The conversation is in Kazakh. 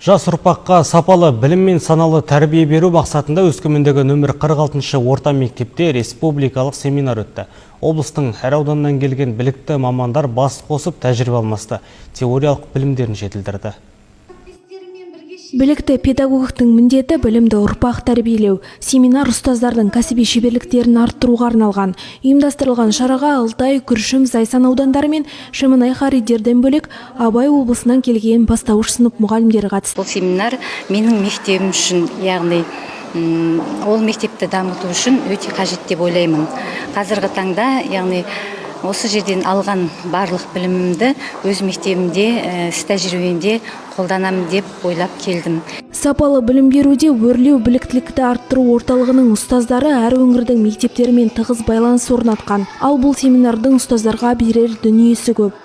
Жас ұрпаққа сапалы білім мен саналы тәрбие беру мақсатында Өскемендегі нөмір 46 орта мектепте республикалық семинар өтті. Облыстың әр ауданынан келген білікті мамандар бас қосып тәжірибе алмасты, теориялық білімдерін жетілдірді. Білікті педагогтың міндеті білімді ұрпақ тәрбиелеу. Семинар ұстаздардың кәсіби шеберліктерін арттыруға арналған. Ұйымдастырылған шараға Алтай, Күршім, Зайсан аудандары мен Шемонай Харидерден бөлек Абай облысынан келген бастауыш сынып мұғалімдері қатысты. Бұл семинар менің мектебім үшін, яғни ол мектепті дамыту үшін өте қажет деп ойлаймын. Қазіргі таңда, яғни осы жерден алған барлық білімімді өз мектебімде, іс тәжірибемде қолданамын деп ойлап келдім. Сапалы білім беруде өрлеу біліктілікті арттыру орталығының ұстаздары әр өңірдің мектептерімен тығыз байланыс орнатқан. Ал бұл семинардың ұстаздарға берер дүниесі көп.